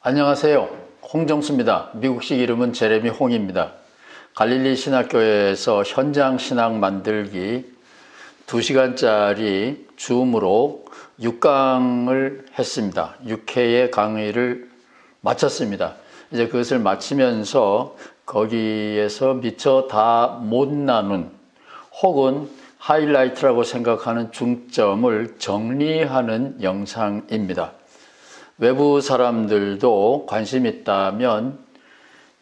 안녕하세요. 홍정수입니다. 미국식 이름은 제레미 홍입니다. 갈릴리 신학교에서 현장 신학 만들기 2시간짜리 줌으로 6강을 했습니다. 6회의 강의를 마쳤습니다. 이제 그것을 마치면서 거기에서 미처 다 못 나눈 혹은 하이라이트라고 생각하는 중점을 정리하는 영상입니다. 외부 사람들도 관심 있다면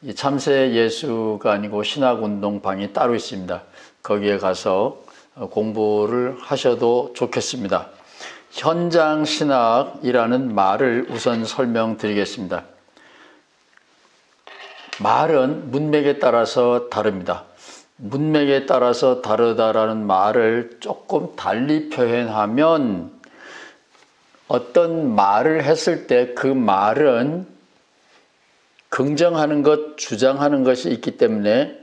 이 참새 예수가 아니고 신학운동방이 따로 있습니다. 거기에 가서 공부를 하셔도 좋겠습니다. 현장 신학이라는 말을 우선 설명드리겠습니다. 말은 문맥에 따라서 다릅니다. 문맥에 따라서 다르다라는 말을 조금 달리 표현하면 어떤 말을 했을 때 그 말은 긍정하는 것, 주장하는 것이 있기 때문에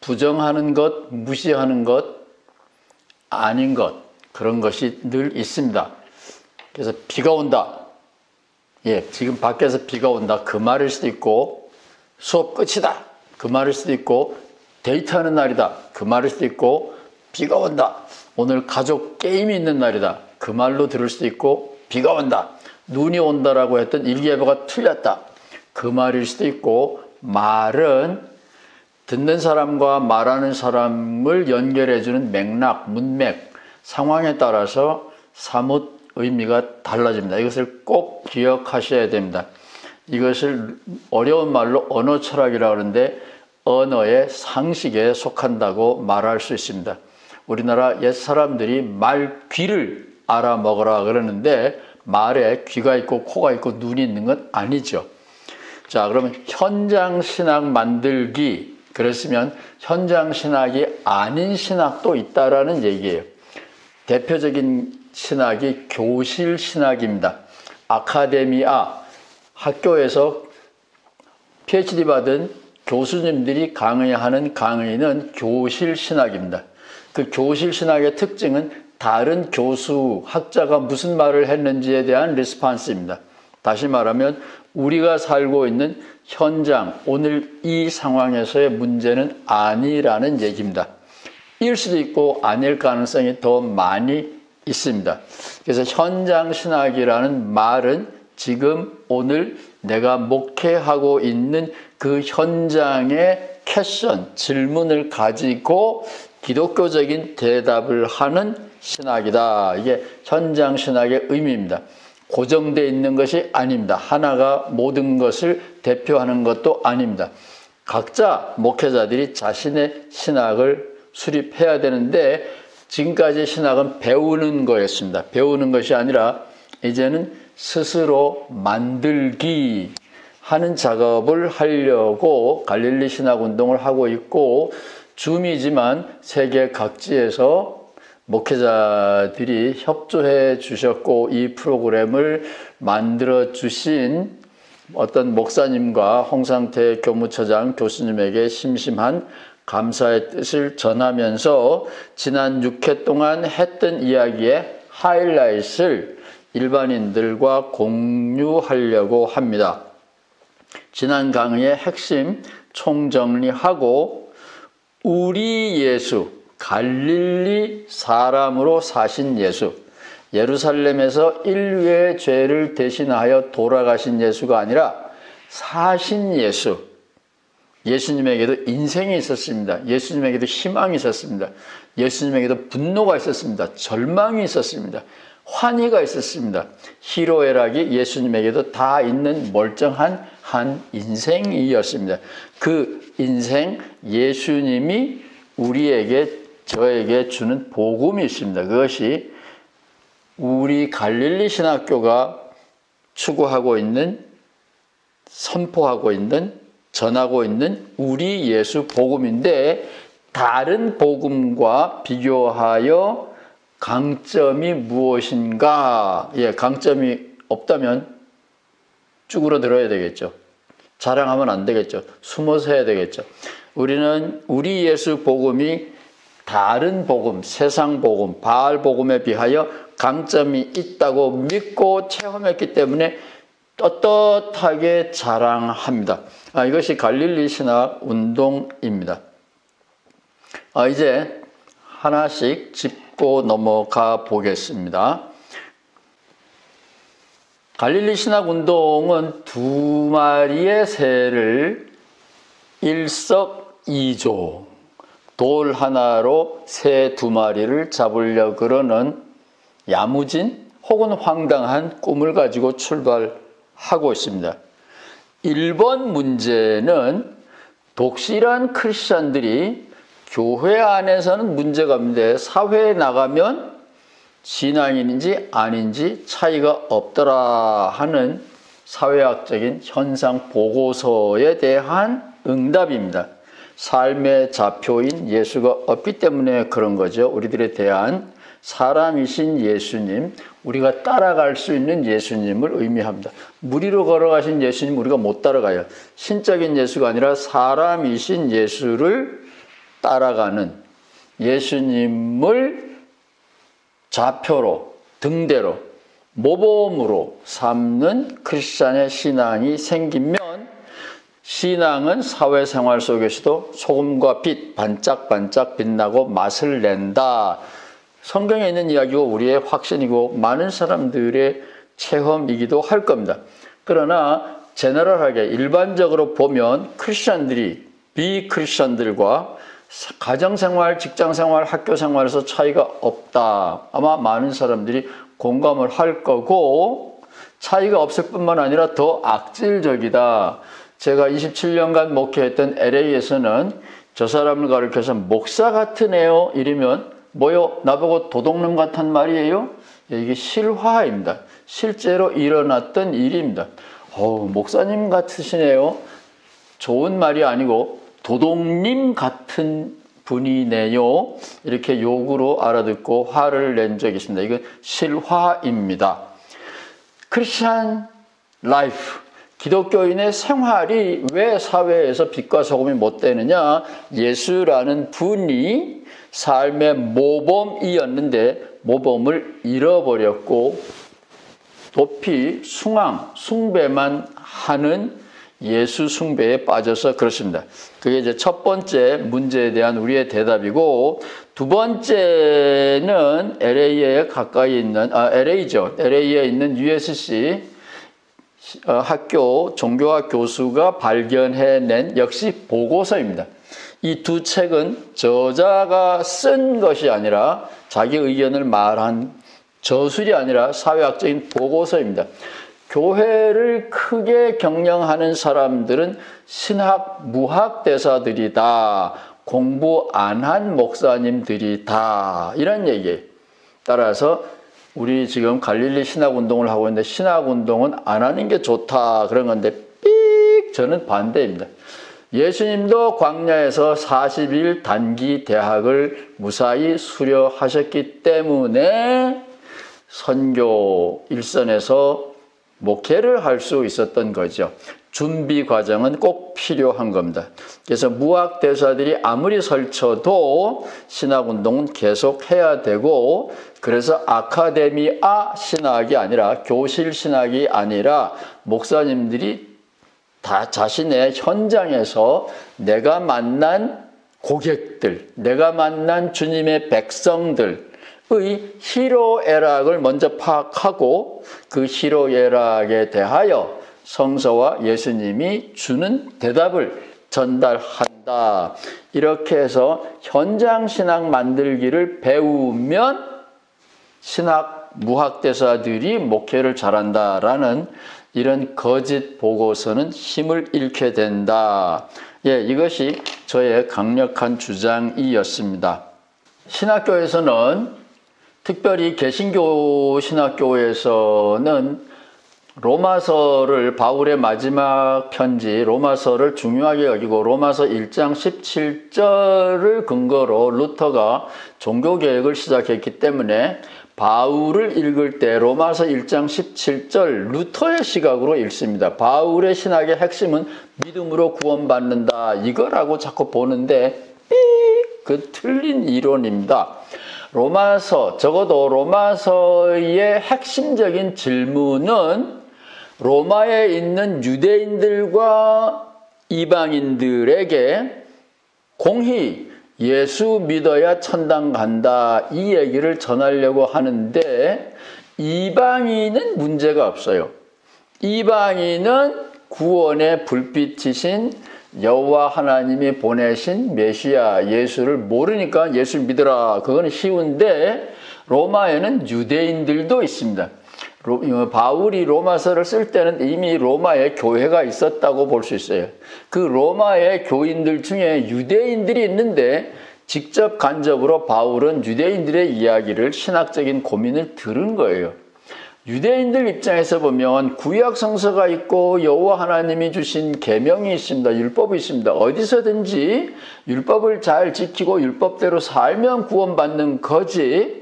부정하는 것, 무시하는 것, 아닌 것, 그런 것이 늘 있습니다. 그래서 비가 온다. 지금 밖에서 비가 온다. 그 말일 수도 있고, 수업 끝이다. 그 말일 수도 있고, 데이트하는 날이다. 그 말일 수도 있고, 비가 온다. 오늘 가족 게임이 있는 날이다. 그 말로 들을 수도 있고, 비가 온다. 눈이 온다라고 했던 일기예보가 틀렸다. 그 말일 수도 있고, 말은 듣는 사람과 말하는 사람을 연결해주는 맥락, 문맥, 상황에 따라서 사뭇 의미가 달라집니다. 이것을 꼭 기억하셔야 됩니다. 이것을 어려운 말로 언어 철학이라고 하는데 언어의 상식에 속한다고 말할 수 있습니다. 우리나라 옛 사람들이 말 귀를 알아먹으라 그러는데 말에 귀가 있고 코가 있고 눈이 있는 건 아니죠. 자, 그러면 현장 신학 만들기, 그랬으면 현장 신학이 아닌 신학도 있다라는 얘기예요. 대표적인 신학이 교실 신학입니다. 아카데미아, 학교에서 PhD 받은 교수님들이 강의하는 강의는 교실 신학입니다. 그 교실 신학의 특징은 다른 교수, 학자가 무슨 말을 했는지에 대한 리스판스입니다. 다시 말하면 우리가 살고 있는 현장, 오늘 이 상황에서의 문제는 아니라는 얘기입니다. 일 수도 있고 아닐 가능성이 더 많이 있습니다. 그래서 현장 신학이라는 말은 지금 오늘 내가 목회하고 있는 그 현장의 퀘션, 질문을 가지고 기독교적인 대답을 하는 신학이다. 이게 현장 신학의 의미입니다. 고정되어 있는 것이 아닙니다. 하나가 모든 것을 대표하는 것도 아닙니다. 각자 목회자들이 자신의 신학을 수립해야 되는데 지금까지 신학은 배우는 거였습니다. 배우는 것이 아니라 이제는 스스로 만들기 하는 작업을 하려고 갈릴리 신학운동을 하고 있고, 줌이지만 세계 각지에서 목회자들이 협조해 주셨고 이 프로그램을 만들어 주신 어떤 목사님과 홍상태 교무처장 교수님에게 심심한 감사의 뜻을 전하면서 지난 6회 동안 했던 이야기의 하이라이트를 일반인들과 공유하려고 합니다. 지난 강의의 핵심 총정리하고 우리 예수, 갈릴리 사람으로 사신 예수, 예루살렘에서 인류의 죄를 대신하여 돌아가신 예수가 아니라 사신 예수, 예수님에게도 인생이 있었습니다. 예수님에게도 희망이 있었습니다. 예수님에게도 분노가 있었습니다. 절망이 있었습니다. 환희가 있었습니다. 희로애락이 예수님에게도 다 있는 멀쩡한 한 인생이었습니다. 그 인생, 예수님이 우리에게, 저에게 주는 복음이 있습니다. 그것이 우리 갈릴리 신학교가 추구하고 있는, 선포하고 있는, 전하고 있는 우리 예수 복음인데, 다른 복음과 비교하여 강점이 무엇인가? 강점이 없다면 쭈그러들어야 되겠죠. 자랑하면 안 되겠죠. 숨어서 해야 되겠죠. 우리는 우리 예수 복음이 다른 복음, 세상 복음, 바알 복음에 비하여 강점이 있다고 믿고 체험했기 때문에 떳떳하게 자랑합니다. 이것이 갈릴리 신학 운동입니다. 이제 하나씩 짚고 넘어가 보겠습니다. 갈릴리 신학 운동은 두 마리의 새를 일석이조, 돌 하나로 새 두 마리를 잡으려 그러는 야무진 혹은 황당한 꿈을 가지고 출발하고 있습니다. 1번 문제는 독실한 크리스찬들이 교회 안에서는 문제가 없는데 사회에 나가면 신앙인인지 아닌지 차이가 없더라 하는 사회학적인 현상 보고서에 대한 응답입니다. 삶의 좌표인 예수가 없기 때문에 그런 거죠. 우리들에 대한 사람이신 예수님, 우리가 따라갈 수 있는 예수님을 의미합니다. 무리로 걸어가신 예수님 우리가 못 따라가요. 신적인 예수가 아니라 사람이신 예수를 따라가는 예수님을 좌표로, 등대로, 모범으로 삼는 크리스찬의 신앙이 생기면 신앙은 사회생활 속에서도 소금과 빛, 반짝반짝 빛나고 맛을 낸다. 성경에 있는 이야기고 우리의 확신이고 많은 사람들의 체험이기도 할 겁니다. 그러나 제너럴하게 일반적으로 보면 크리스찬들이 비크리스찬들과 가정생활, 직장생활, 학교생활에서 차이가 없다. 아마 많은 사람들이 공감을 할 거고 차이가 없을 뿐만 아니라 더 악질적이다. 제가 27년간 목회했던 LA에서는 저 사람을 가르쳐서 목사 같은 애요 이러면 뭐요? 나보고 도둑놈 같은 말이에요? 이게 실화입니다. 실제로 일어났던 일입니다. 목사님 같으시네요. 좋은 말이 아니고 도둑님 같은 분이네요. 이렇게 욕으로 알아듣고 화를 낸 적이 있습니다. 이건 실화입니다. 크리스찬 라이프, 기독교인의 생활이 왜 사회에서 빛과 소금이 못 되느냐? 예수라는 분이 삶의 모범이었는데 모범을 잃어버렸고 높이 숭배만 하는 예수 숭배에 빠져서 그렇습니다. 그게 이제 첫 번째 문제에 대한 우리의 대답이고, 두 번째는 LA에 가까이 있는 LA죠. LA에 있는 USC 학교 종교학 교수가 발견해낸 역시 보고서입니다. 이 두 책은 저자가 쓴 것이 아니라 자기 의견을 말한 저술이 아니라 사회학적인 보고서입니다. 교회를 크게 경영하는 사람들은 신학, 무학 대사들이다. 공부 안 한 목사님들이다. 이런 얘기예요. 따라서 우리 지금 갈릴리 신학운동을 하고 있는데 신학운동은 안 하는 게 좋다. 그런 건데 삑! 저는 반대입니다. 예수님도 광야에서 40일 단기 대학을 무사히 수료하셨기 때문에 선교 일선에서 목회를 할 수 있었던 거죠. 준비 과정은 꼭 필요한 겁니다. 그래서 무학 대사들이 아무리 설쳐도 신학운동은 계속 해야 되고, 그래서 아카데미아 신학이 아니라 교실 신학이 아니라 목사님들이 다 자신의 현장에서 내가 만난 고객들, 내가 만난 주님의 백성들 의 희로애락을 먼저 파악하고 그 희로애락에 대하여 성서와 예수님이 주는 대답을 전달한다. 이렇게 해서 현장 신학 만들기를 배우면 신학 무학대사들이 목회를 잘한다라는 이런 거짓 보고서는 힘을 잃게 된다. 이것이 저의 강력한 주장이었습니다. 신학교에서는 특별히 개신교 신학교에서는 로마서를 바울의 마지막 편지 로마서를 중요하게 여기고 로마서 1장 17절을 근거로 루터가 종교개혁을 시작했기 때문에 바울을 읽을 때 로마서 1장 17절 루터의 시각으로 읽습니다. 바울의 신학의 핵심은 믿음으로 구원받는다 이거라고 자꾸 보는데 그 틀린 이론입니다. 로마서, 적어도 로마서의 핵심적인 질문은 로마에 있는 유대인들과 이방인들에게 공히 예수 믿어야 천당 간다 이 얘기를 전하려고 하는데 이방인은 문제가 없어요. 이방인은 구원의 불빛이신 여호와 하나님이 보내신 메시아 예수를 모르니까 예수를 믿으라. 그거는 쉬운데 로마에는 유대인들도 있습니다. 바울이 로마서를 쓸 때는 이미 로마에 교회가 있었다고 볼 수 있어요. 그 로마의 교인들 중에 유대인들이 있는데 직접 간접으로 바울은 유대인들의 이야기를 신학적인 고민을 들은 거예요. 유대인들 입장에서 보면 구약 성서가 있고 여호와 하나님이 주신 계명이 있습니다. 율법이 있습니다. 어디서든지 율법을 잘 지키고 율법대로 살면 구원받는 거지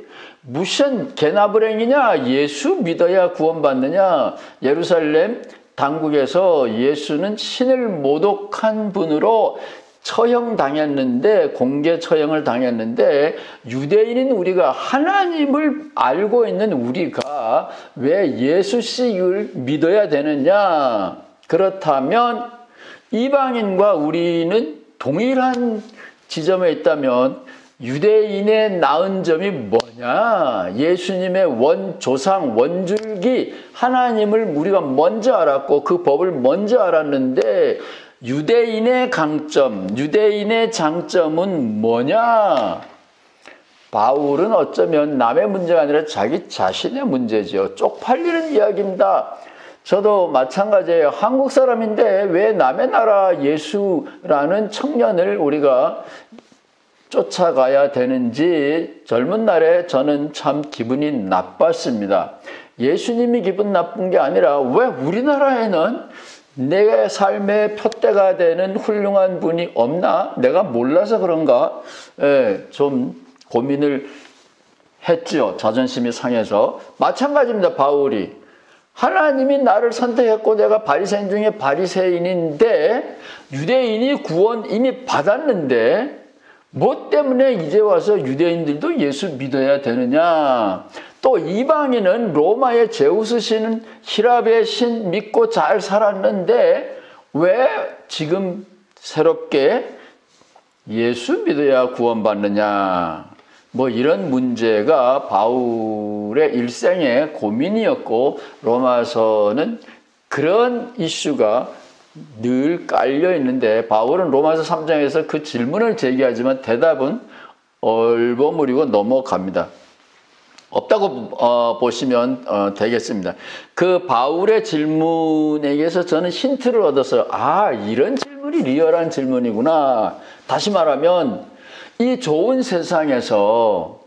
무슨 개나불행이냐 예수 믿어야 구원받느냐. 예루살렘 당국에서 예수는 신을 모독한 분으로 처형당했는데 공개 처형을 당했는데 유대인인 우리가 하나님을 알고 있는 우리가 왜 예수씩을 믿어야 되느냐. 그렇다면 이방인과 우리는 동일한 지점에 있다면 유대인의 나은 점이 뭐냐? 예수님의 원조상, 원줄기 하나님을 우리가 먼저 알았고 그 법을 먼저 알았는데 유대인의 강점, 유대인의 장점은 뭐냐? 바울은 어쩌면 남의 문제가 아니라 자기 자신의 문제죠. 쪽팔리는 이야기입니다. 저도 마찬가지예요. 한국 사람인데 왜 남의 나라 예수라는 청년을 우리가 쫓아가야 되는지 젊은 날에 저는 참 기분이 나빴습니다. 예수님이 기분 나쁜 게 아니라 왜 우리나라에는 내 삶의 표대가 되는 훌륭한 분이 없나? 내가 몰라서 그런가? 좀 고민을 했죠. 자존심이 상해서. 마찬가지입니다. 바울이. 하나님이 나를 선택했고 내가 바리새인 중에 바리새인인데 유대인이 구원 이미 받았는데 뭐 때문에 이제 와서 유대인들도 예수 믿어야 되느냐? 또 이방인은 로마의 제우스 신은 히랍의 신 믿고 잘 살았는데 왜 지금 새롭게 예수 믿어야 구원받느냐? 뭐 이런 문제가 바울의 일생의 고민이었고 로마서는 그런 이슈가 늘 깔려 있는데 바울은 로마서 3장에서 그 질문을 제기하지만 대답은 얼버무리고 넘어갑니다. 없다고 보시면 되겠습니다. 그 바울의 질문에게서 저는 힌트를 얻었어요. 아, 이런 질문이 리얼한 질문이구나. 다시 말하면 이 좋은 세상에서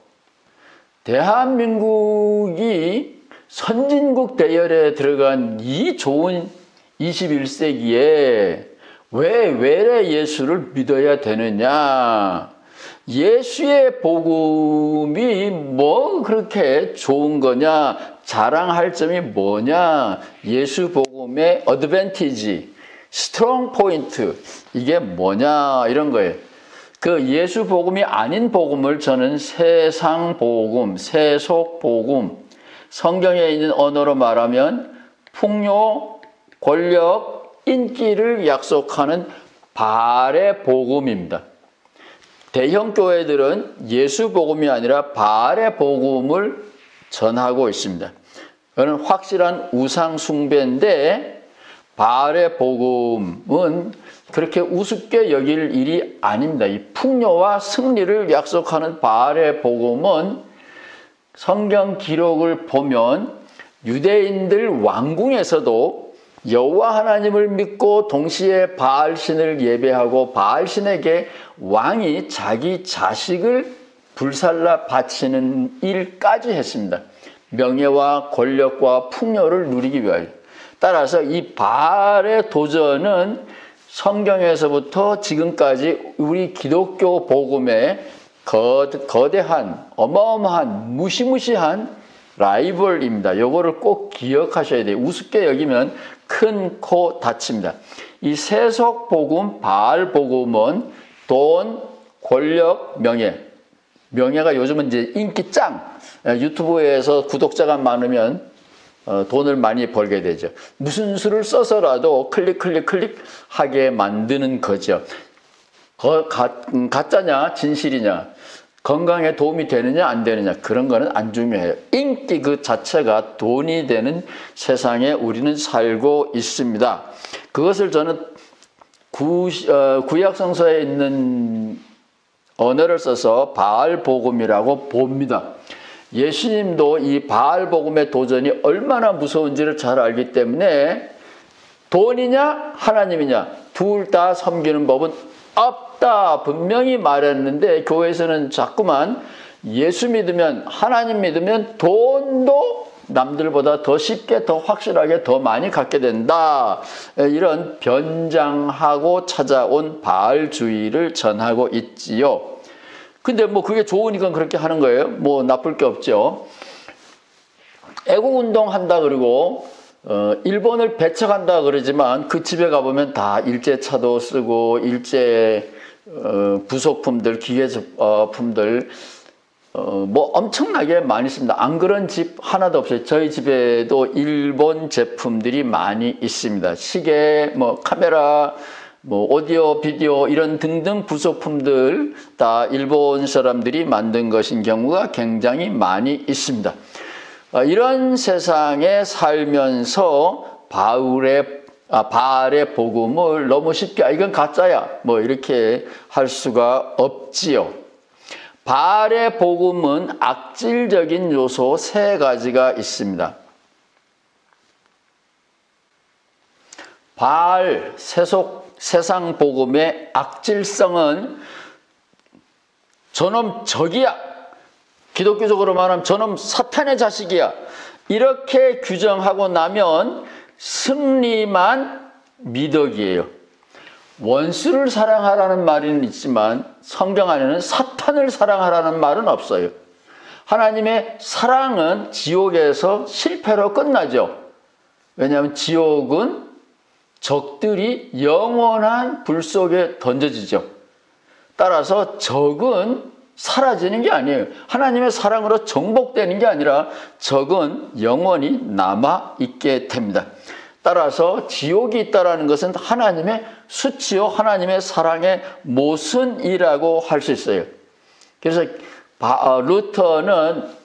대한민국이 선진국 대열에 들어간 이 좋은 21세기에 왜 외래 예수를 믿어야 되느냐? 예수의 복음이 뭐 그렇게 좋은 거냐? 자랑할 점이 뭐냐? 예수 복음의 어드밴티지, 스트롱 포인트, 이게 뭐냐? 이런 거예요. 그 예수 복음이 아닌 복음을 저는 세상 복음, 세속 복음, 성경에 있는 언어로 말하면 풍요, 권력, 인기를 약속하는 바알의 복음입니다. 대형 교회들은 예수 복음이 아니라 바알의 복음을 전하고 있습니다. 그건 확실한 우상 숭배인데 바알의 복음은 그렇게 우습게 여길 일이 아닙니다. 이 풍요와 승리를 약속하는 바알의 복음은 성경 기록을 보면 유대인들 왕궁에서도 여호와 하나님을 믿고 동시에 바알신을 예배하고 바알신에게 왕이 자기 자식을 불살라 바치는 일까지 했습니다. 명예와 권력과 풍요를 누리기 위하여. 따라서 이 바알의 도전은 성경에서부터 지금까지 우리 기독교 복음의 거대한 어마어마한 무시무시한 라이벌입니다. 요거를 꼭 기억하셔야 돼요. 우습게 여기면 큰 코 다칩니다. 이 세속 복음, 바알 복음은 돈, 권력, 명예. 명예가 요즘은 이제 인기 짱. 유튜브에서 구독자가 많으면 돈을 많이 벌게 되죠. 무슨 수를 써서라도 클릭하게 만드는 거죠. 가짜냐 진실이냐, 건강에 도움이 되느냐 안 되느냐, 그런 거는 안 중요해요. 인기 그 자체가 돈이 되는 세상에 우리는 살고 있습니다. 그것을 저는 구약 성서에 있는 언어를 써서 바알 복음이라고 봅니다. 예수님도 이 바알 복음의 도전이 얼마나 무서운지를 잘 알기 때문에 돈이냐 하나님이냐 둘 다 섬기는 법은 없다 분명히 말했는데, 교회에서는 자꾸만 예수 믿으면, 하나님 믿으면 돈도 남들보다 더 쉽게, 더 확실하게, 더 많이 갖게 된다, 이런 변장하고 찾아온 바알주의를 전하고 있지요. 근데 뭐 그게 좋으니까 그렇게 하는 거예요. 뭐 나쁠 게 없죠. 애국운동 한다 그러고 일본을 배척한다 그러지만 그 집에 가보면 다 일제차도 쓰고 일제 부속품들, 기계품들 뭐 엄청나게 많이 씁니다. 안 그런 집 하나도 없어요. 저희 집에도 일본 제품들이 많이 있습니다. 시계, 뭐 카메라, 뭐 오디오, 비디오 이런 등등 부속품들 다 일본 사람들이 만든 것인 경우가 굉장히 많이 있습니다. 이런 세상에 살면서 바알의 복음을 너무 쉽게 이건 가짜야 뭐 이렇게 할 수가 없지요. 바알의 복음은 악질적인 요소 3가지가 있습니다. 바알 세상 복음의 악질성은 저놈 적이야, 기독교적으로 말하면 저놈 사탄의 자식이야, 이렇게 규정하고 나면 승리만 미덕이에요. 원수를 사랑하라는 말은 있지만 성경 안에는 사탄을 사랑하라는 말은 없어요. 하나님의 사랑은 지옥에서 실패로 끝나죠. 왜냐하면 지옥은 적들이 영원한 불 속에 던져지죠. 따라서 적은 사라지는 게 아니에요. 하나님의 사랑으로 정복되는 게 아니라 적은 영원히 남아있게 됩니다. 따라서 지옥이 있다는 것은 하나님의 수치요, 하나님의 사랑의 모순이라고 할 수 있어요. 그래서 루터는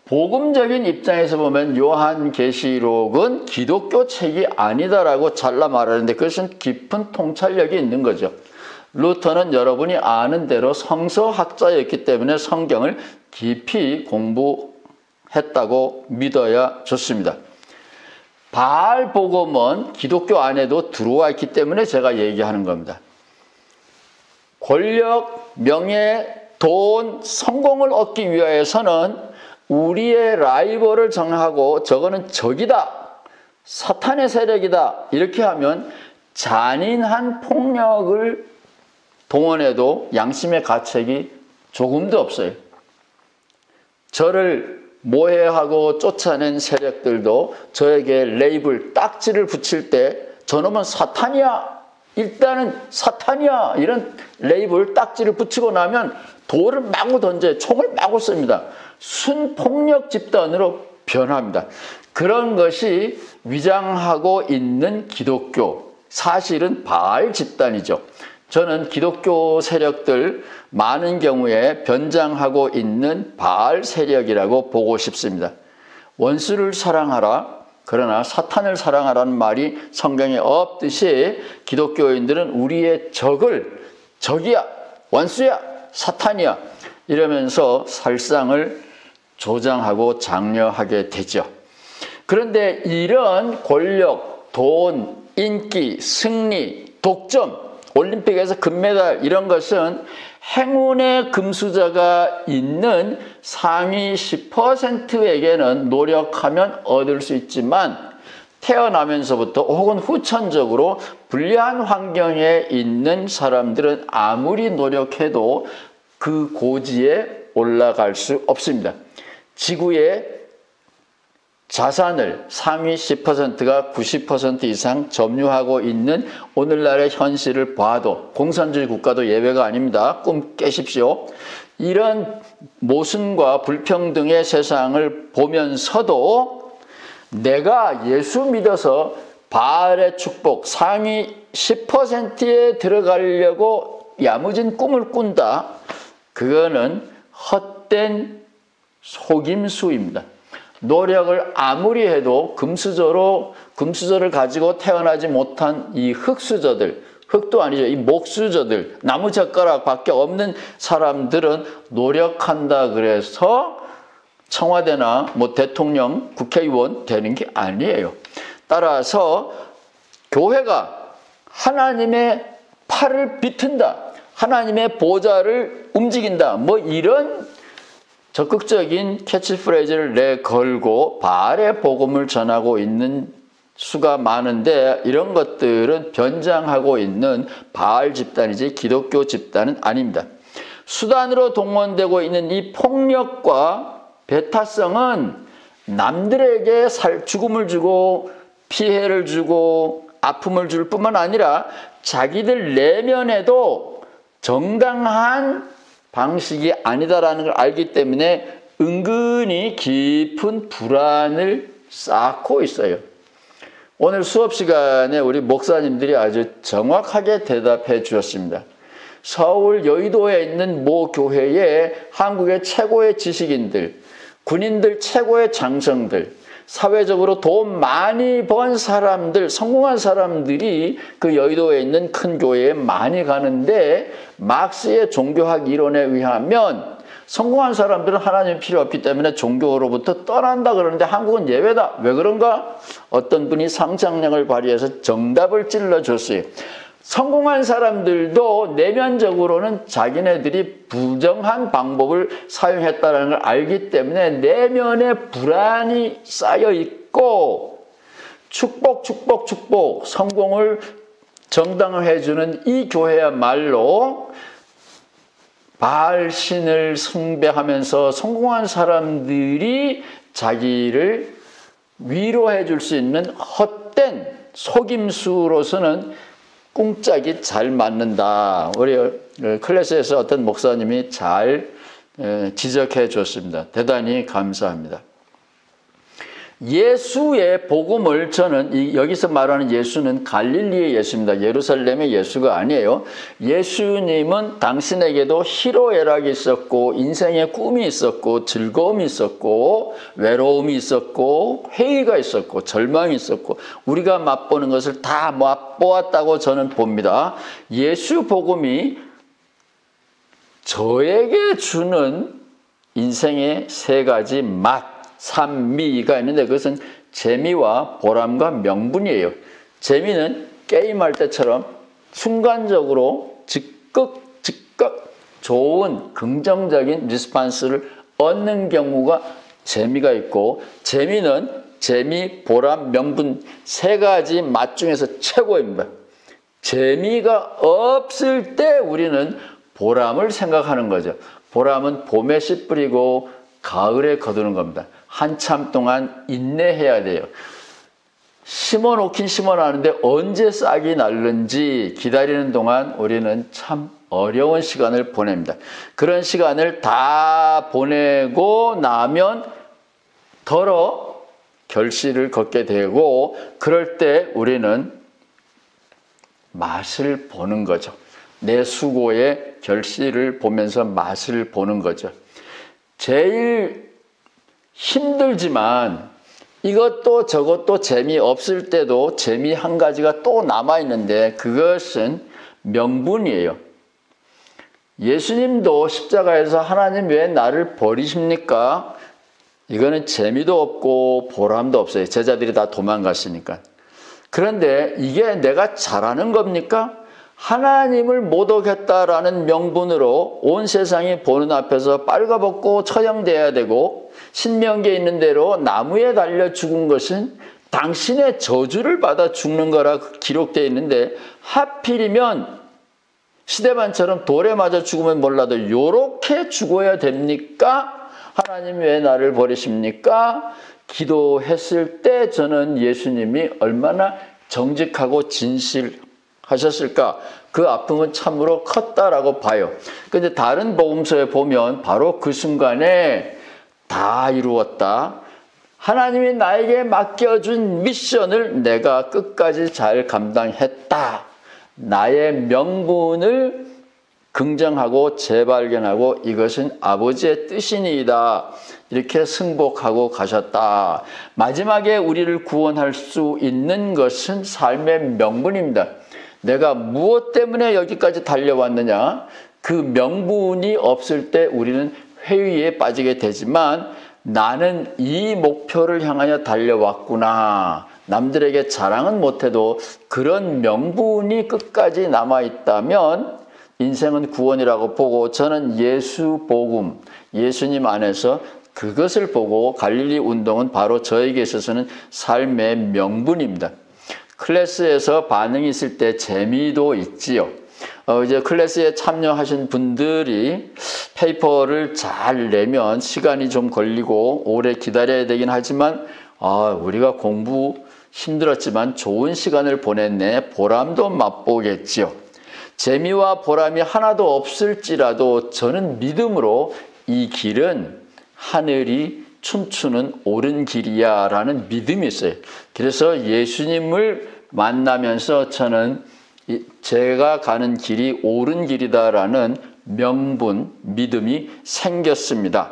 복음적인 입장에서 보면 요한계시록은 기독교 책이 아니다라고 잘라 말하는데 그것은 깊은 통찰력이 있는 거죠. 루터는 여러분이 아는 대로 성서학자였기 때문에 성경을 깊이 공부했다고 믿어야 좋습니다. 바알 복음은 기독교 안에도 들어와 있기 때문에 제가 얘기하는 겁니다. 권력, 명예, 돈, 성공을 얻기 위해서는 우리의 라이벌을 정하고 저거는 적이다, 사탄의 세력이다 이렇게 하면 잔인한 폭력을 동원해도 양심의 가책이 조금도 없어요. 저를 모해하고 쫓아낸 세력들도 저에게 레이블, 딱지를 붙일 때 저놈은 사탄이야, 일단은 사탄이야 이런 레이블, 딱지를 붙이고 나면 돌을 마구 던져요. 총을 마구 씁니다. 순폭력 집단으로 변합니다. 그런 것이 위장하고 있는 기독교, 사실은 바알 집단이죠. 저는 기독교 세력들 많은 경우에 변장하고 있는 바알 세력이라고 보고 싶습니다. 원수를 사랑하라, 그러나 사탄을 사랑하라는 말이 성경에 없듯이 기독교인들은 우리의 적이야, 원수야, 사탄이야 이러면서 살상을 조장하고 장려하게 되죠. 그런데 이런 권력, 돈, 인기, 승리, 독점, 올림픽에서 금메달 이런 것은 행운의 금수저가 있는 상위 10%에게는 노력하면 얻을 수 있지만 태어나면서부터 혹은 후천적으로 불리한 환경에 있는 사람들은 아무리 노력해도 그 고지에 올라갈 수 없습니다. 지구의 자산을 상위 10%가 90% 이상 점유하고 있는 오늘날의 현실을 봐도 공산주의 국가도 예외가 아닙니다. 꿈 깨십시오. 이런 모순과 불평등의 세상을 보면서도 내가 예수 믿어서 바알의 축복 상위 10%에 들어가려고 야무진 꿈을 꾼다. 그거는 헛된 속임수입니다. 노력을 아무리 해도 금수저를 가지고 태어나지 못한 이 흙수저들, 흙도 아니죠. 이 목수저들, 나무젓가락밖에 없는 사람들은 노력한다 그래서 청와대나 뭐 대통령, 국회의원 되는 게 아니에요. 따라서 교회가 하나님의 팔을 비튼다, 하나님의 보좌를 움직인다, 뭐 이런 적극적인 캐치프레이즈를 내걸고 바알의 복음을 전하고 있는 수가 많은데, 이런 것들은 변장하고 있는 바알 집단이지 기독교 집단은 아닙니다. 수단으로 동원되고 있는 이 폭력과 배타성은 남들에게 죽음을 주고 피해를 주고 아픔을 줄 뿐만 아니라 자기들 내면에도 정당한 방식이 아니다라는 걸 알기 때문에 은근히 깊은 불안을 쌓고 있어요. 오늘 수업 시간에 우리 목사님들이 아주 정확하게 대답해 주셨습니다. 서울 여의도에 있는 모 교회에 한국의 최고의 지식인들, 군인들 최고의 장성들, 사회적으로 돈 많이 번 사람들, 성공한 사람들이 그 여의도에 있는 큰 교회에 많이 가는데, 막스의 종교학 이론에 의하면 성공한 사람들은 하나님 필요 없기 때문에 종교로부터 떠난다 그러는데 한국은 예외다. 왜 그런가? 어떤 분이 상상력을 발휘해서 정답을 찔러줬어요. 성공한 사람들도 내면적으로는 자기네들이 부정한 방법을 사용했다는 걸 알기 때문에 내면에 불안이 쌓여 있고, 축복 성공을 정당화해주는 이 교회야말로 바알 신을 숭배하면서 성공한 사람들이 자기를 위로해 줄 수 있는 헛된 속임수로서는 꿍짝이 잘 맞는다. 우리 클래스에서 어떤 목사님이 잘 지적해 줬습니다. 대단히 감사합니다. 예수의 복음을 저는 여기서 말하는 예수는 갈릴리의 예수입니다. 예루살렘의 예수가 아니에요. 예수님은 당신에게도 희로애락이 있었고 인생의 꿈이 있었고 즐거움이 있었고 외로움이 있었고 회의가 있었고 절망이 있었고 우리가 맛보는 것을 다 맛보았다고 저는 봅니다. 예수 복음이 저에게 주는 인생의 세 가지 맛, 산미가 있는데 그것은 재미와 보람과 명분이에요. 재미는 게임할 때처럼 순간적으로 즉각 좋은 긍정적인 리스판스를 얻는 경우가 재미가 있고, 재미는 재미, 보람, 명분 세 가지 맛 중에서 최고입니다. 재미가 없을 때 우리는 보람을 생각하는 거죠. 보람은 봄에 씨 뿌리고 가을에 거두는 겁니다. 한참 동안 인내해야 돼요. 심어놓긴 심어놨는데 언제 싹이 날는지 기다리는 동안 우리는 참 어려운 시간을 보냅니다. 그런 시간을 다 보내고 나면 더러 결실을 걷게 되고, 그럴 때 우리는 맛을 보는 거죠. 내 수고의 결실을 보면서 맛을 보는 거죠. 제일 힘들지만 이것도 저것도 재미없을 때도 재미 한 가지가 또 남아있는데 그것은 명분이에요. 예수님도 십자가에서 하나님 왜 나를 버리십니까? 이거는 재미도 없고 보람도 없어요. 제자들이 다 도망갔으니까. 그런데 이게 내가 잘하는 겁니까? 하나님을 못 오겠다라는 명분으로 온 세상이 보는 앞에서 빨가벗고 처형돼야 되고, 신명기에 있는 대로 나무에 달려 죽은 것은 당신의 저주를 받아 죽는 거라 기록되어 있는데, 하필이면 시대반처럼 돌에 맞아 죽으면 몰라도 요렇게 죽어야 됩니까? 하나님 왜 나를 버리십니까? 기도했을 때 저는 예수님이 얼마나 정직하고 진실하셨을까? 그 아픔은 참으로 컸다라고 봐요. 그런데 다른 복음서에 보면 바로 그 순간에 다 이루었다, 하나님이 나에게 맡겨준 미션을 내가 끝까지 잘 감당했다. 나의 명분을 긍정하고 재발견하고 이것은 아버지의 뜻이니이다. 이렇게 승복하고 가셨다. 마지막에 우리를 구원할 수 있는 것은 삶의 명분입니다. 내가 무엇 때문에 여기까지 달려왔느냐? 그 명분이 없을 때 우리는 회의에 빠지게 되지만 나는 이 목표를 향하여 달려왔구나. 남들에게 자랑은 못해도 그런 명분이 끝까지 남아있다면 인생은 구원이라고 보고 저는 예수 복음, 예수님 안에서 그것을 보고 갈릴리 운동은 바로 저에게 있어서는 삶의 명분입니다. 클래스에서 반응이 있을 때 재미도 있지요. 이제 클래스에 참여하신 분들이 페이퍼를 잘 내면 시간이 좀 걸리고 오래 기다려야 되긴 하지만 우리가 공부 힘들었지만 좋은 시간을 보냈네. 보람도 맛보겠지요. 재미와 보람이 하나도 없을지라도 저는 믿음으로 이 길은 하늘이 춤추는 옳은 길이야 라는 믿음이 있어요. 그래서 예수님을 만나면서 저는 제가 가는 길이 옳은 길이다라는 명분, 믿음이 생겼습니다.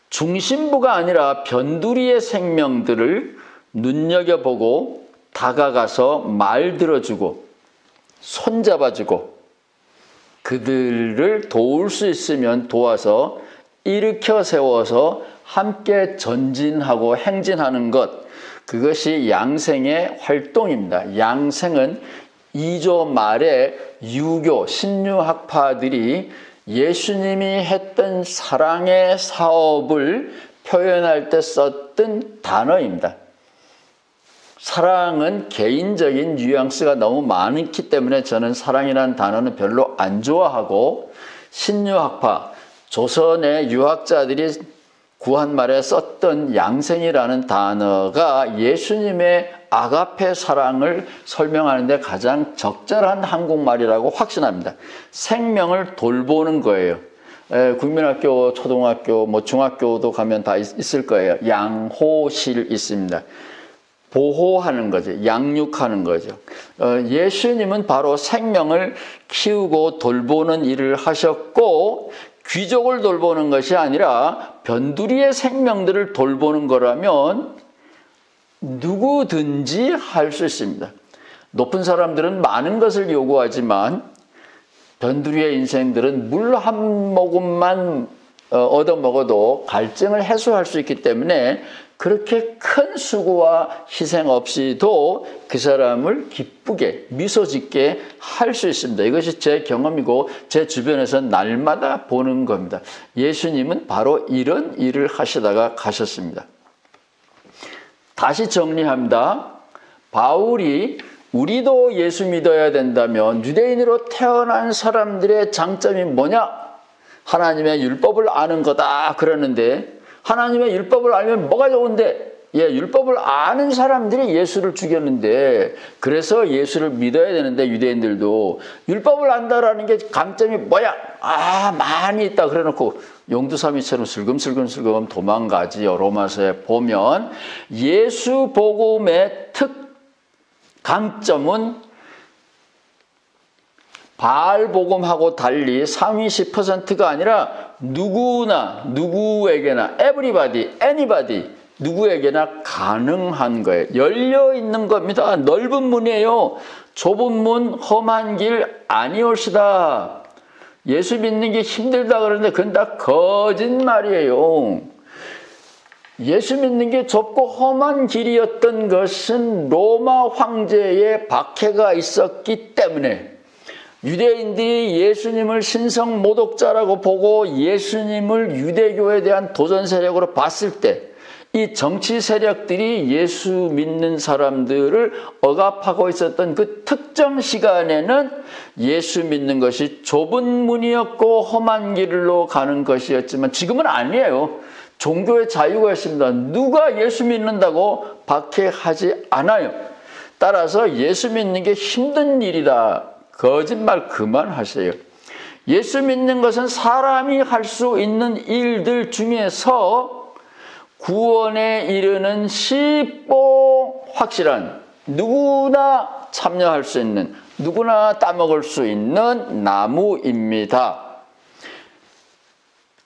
중심부가 아니라 변두리의 생명들을 눈여겨보고 다가가서 말 들어주고 손잡아주고 그들을 도울 수 있으면 도와서 일으켜 세워서 함께 전진하고 행진하는 것, 그것이 양생의 활동입니다. 양생은 2조 말에 유교, 신유학파들이 예수님이 했던 사랑의 사업을 표현할 때 썼던 단어입니다. 사랑은 개인적인 뉘앙스가 너무 많기 때문에 저는 사랑이라는 단어는 별로 안 좋아하고 신유학파, 조선의 유학자들이 구한말에 썼던 양생이라는 단어가 예수님의 아가페 사랑을 설명하는 데 가장 적절한 한국말이라고 확신합니다. 생명을 돌보는 거예요. 국민학교, 초등학교, 중학교도 가면 다 있을 거예요. 양호실 있습니다. 보호하는 거죠. 양육하는 거죠. 예수님은 바로 생명을 키우고 돌보는 일을 하셨고 귀족을 돌보는 것이 아니라 변두리의 생명들을 돌보는 거라면 누구든지 할 수 있습니다. 높은 사람들은 많은 것을 요구하지만 변두리의 인생들은 물 한 모금만 얻어먹어도 갈증을 해소할 수 있기 때문에 그렇게 큰 수고와 희생 없이도 그 사람을 기쁘게 미소 짓게 할 수 있습니다. 이것이 제 경험이고 제 주변에서 날마다 보는 겁니다. 예수님은 바로 이런 일을 하시다가 가셨습니다. 다시 정리합니다. 바울이 우리도 예수 믿어야 된다면 유대인으로 태어난 사람들의 장점이 뭐냐? 하나님의 율법을 아는 거다 그러는데 하나님의 율법을 알면 뭐가 좋은데? 율법을 아는 사람들이 예수를 죽였는데 그래서 예수를 믿어야 되는데 유대인들도 율법을 안다라는 게 강점이 뭐야? 많이 있다 그래놓고 용두사미처럼 슬금슬금 도망가지요. 로마서에 보면 예수 복음의 강점은 바알 복음하고 달리 상위 10%가 아니라 누구나 누구에게나 everybody, anybody 누구에게나 가능한 거예요. 열려 있는 겁니다. 넓은 문이에요. 좁은 문, 험한 길 아니올시다. 예수 믿는 게 힘들다 그러는데 그건 다 거짓말이에요. 예수 믿는 게 좁고 험한 길이었던 것은 로마 황제의 박해가 있었기 때문에 유대인들이 예수님을 신성 모독자라고 보고 예수님을 유대교에 대한 도전 세력으로 봤을 때 이 정치 세력들이 예수 믿는 사람들을 억압하고 있었던 그 특정 시간에는 예수 믿는 것이 좁은 문이었고 험한 길로 가는 것이었지만 지금은 아니에요. 종교의 자유가 있습니다. 누가 예수 믿는다고 박해하지 않아요. 따라서 예수 믿는 게 힘든 일이다. 거짓말 그만하세요. 예수 믿는 것은 사람이 할 수 있는 일들 중에서 구원에 이르는 쉽고 확실한, 누구나 참여할 수 있는, 누구나 따먹을 수 있는 나무입니다.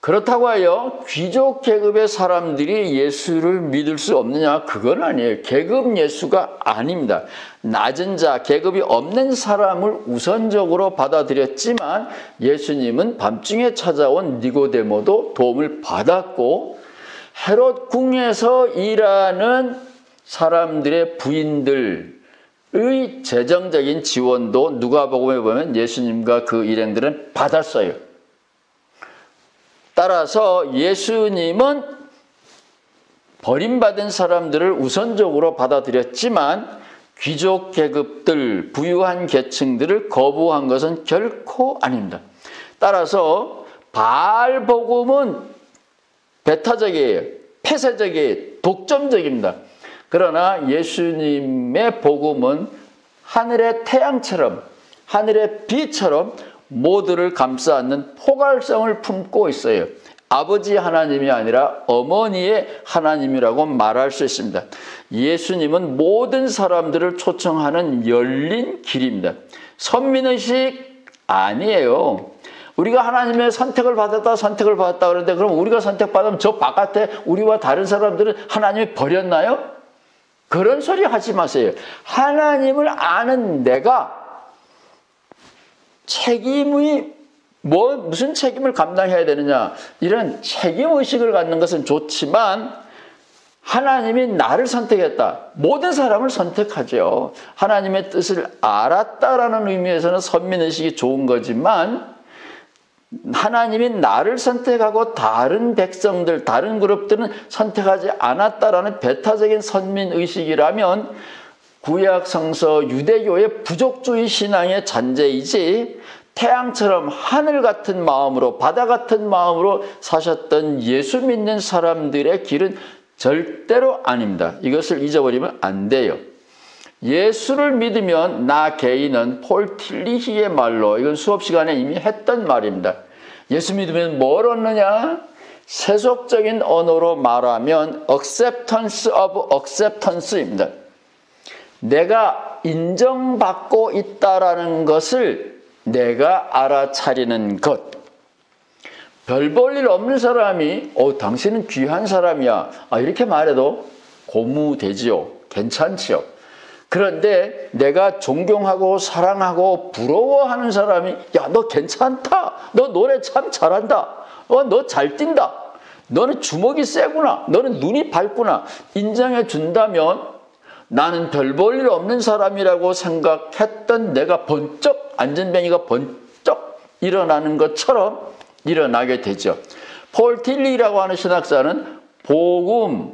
그렇다고 하여 귀족 계급의 사람들이 예수를 믿을 수 없느냐? 그건 아니에요. 계급 예수가 아닙니다. 낮은 자, 계급이 없는 사람을 우선적으로 받아들였지만 예수님은 밤중에 찾아온 니고데모도 도움을 받았고, 헤롯 궁에서 일하는 사람들의 부인들의 재정적인 지원도 누가복음에 보면 예수님과 그 일행들은 받았어요. 따라서 예수님은 버림받은 사람들을 우선적으로 받아들였지만 귀족 계급들, 부유한 계층들을 거부한 것은 결코 아닙니다. 따라서 바알 복음은 배타적이에요. 폐쇄적이에요. 독점적입니다. 그러나 예수님의 복음은 하늘의 태양처럼, 하늘의 비처럼 모두를 감싸 안는 포괄성을 품고 있어요. 아버지 하나님이 아니라 어머니의 하나님이라고 말할 수 있습니다. 예수님은 모든 사람들을 초청하는 열린 길입니다. 선민의식 아니에요. 우리가 하나님의 선택을 받았다 그러는데, 그럼 우리가 선택받으면 저 바깥에 우리와 다른 사람들은 하나님이 버렸나요? 그런 소리 하지 마세요. 하나님을 아는 내가 무슨 책임을 감당해야 되느냐, 이런 책임의식을 갖는 것은 좋지만, 하나님이 나를 선택했다. 모든 사람을 선택하죠. 하나님의 뜻을 알았다라는 의미에서는 선민의식이 좋은 거지만, 하나님이 나를 선택하고 다른 백성들, 다른 그룹들은 선택하지 않았다라는 배타적인 선민의식이라면 구약 성서 유대교의 부족주의 신앙의 잔재이지, 태양처럼 하늘 같은 마음으로, 바다 같은 마음으로 사셨던 예수 믿는 사람들의 길은 절대로 아닙니다. 이것을 잊어버리면 안 돼요. 예수를 믿으면 나 개인은 폴 틸리히의 말로, 이건 수업 시간에 이미 했던 말입니다. 예수 믿으면 뭘 얻느냐? 세속적인 언어로 말하면 acceptance of acceptance입니다. 내가 인정받고 있다라는 것을 내가 알아차리는 것. 별 볼 일 없는 사람이 당신은 귀한 사람이야, 이렇게 말해도 고무되지요. 괜찮지요. 그런데 내가 존경하고 사랑하고 부러워하는 사람이, 야, 너 괜찮다, 너 노래 참 잘한다, 너 잘 뛴다, 너는 주먹이 세구나, 너는 눈이 밝구나, 인정해 준다면 나는 별 볼 일 없는 사람이라고 생각했던 내가 번쩍, 안전뱅이가 번쩍 일어나는 것처럼 일어나게 되죠. 폴 틸리라고 하는 신학자는 복음,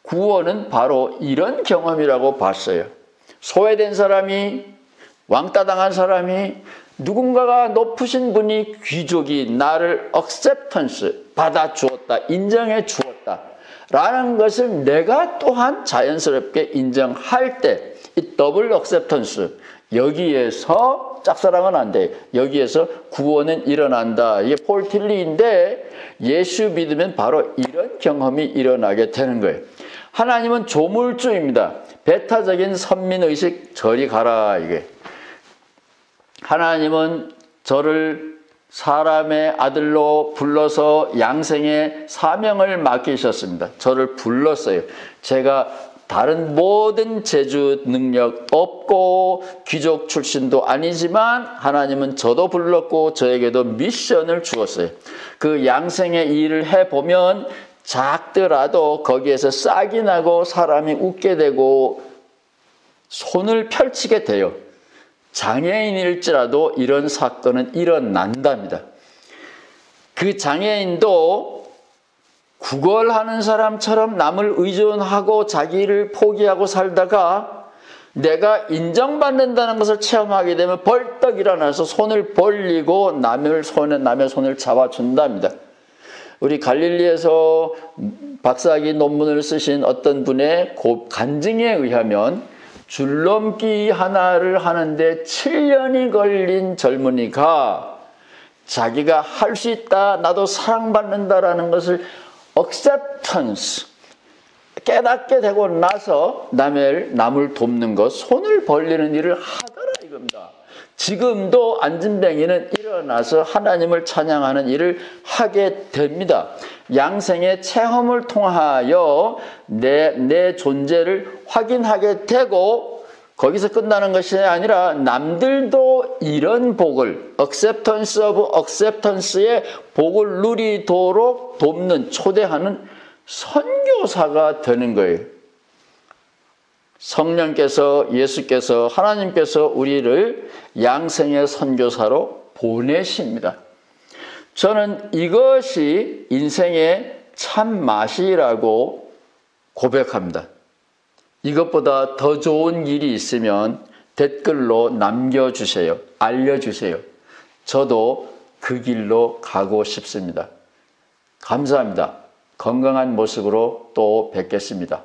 구원은 바로 이런 경험이라고 봤어요. 소외된 사람이, 왕따 당한 사람이, 누군가가 높으신 분이, 귀족이 나를 acceptance, 받아주었다, 인정해 주었다 라는 것을 내가 또한 자연스럽게 인정할 때, 이 더블 acceptance, 여기에서 짝사랑은 안 돼. 여기에서 구원은 일어난다. 이게 폴 틸리인데, 예수 믿으면 바로 이런 경험이 일어나게 되는 거예요. 하나님은 조물주입니다. 배타적인 선민의식, 저리 가라, 이게. 하나님은 저를 사람의 아들로 불러서 양생의 사명을 맡기셨습니다. 저를 불렀어요. 제가 다른 모든 재주 능력 없고 귀족 출신도 아니지만 하나님은 저도 불렀고 저에게도 미션을 주었어요. 그 양생의 일을 해보면 작더라도 거기에서 싹이 나고 사람이 웃게 되고 손을 펼치게 돼요. 장애인일지라도 이런 사건은 일어난답니다. 그 장애인도 구걸하는 사람처럼 남을 의존하고 자기를 포기하고 살다가 내가 인정받는다는 것을 체험하게 되면 벌떡 일어나서 손을 벌리고 남의 손을 잡아준답니다. 우리 갈릴리에서 박사학위 논문을 쓰신 어떤 분의 간증에 의하면 줄넘기 하나를 하는데 7년이 걸린 젊은이가 자기가 할 수 있다, 나도 사랑받는다라는 것을 acceptance, 깨닫게 되고 나서 남을 돕는 것, 손을 벌리는 일을 하더라 이겁니다. 지금도 안진뱅이는 일어나서 하나님을 찬양하는 일을 하게 됩니다. 양생의 체험을 통하여 내 존재를 확인하게 되고, 거기서 끝나는 것이 아니라 남들도 이런 복을, acceptance of acceptance의 복을 누리도록 돕는, 초대하는 선교사가 되는 거예요. 성령께서, 예수께서, 하나님께서 우리를 양생의 선교사로 보내십니다. 저는 이것이 인생의 참 맛이라고 고백합니다. 이것보다 더 좋은 일이 있으면 댓글로 남겨주세요. 알려주세요. 저도 그 길로 가고 싶습니다. 감사합니다. 건강한 모습으로 또 뵙겠습니다.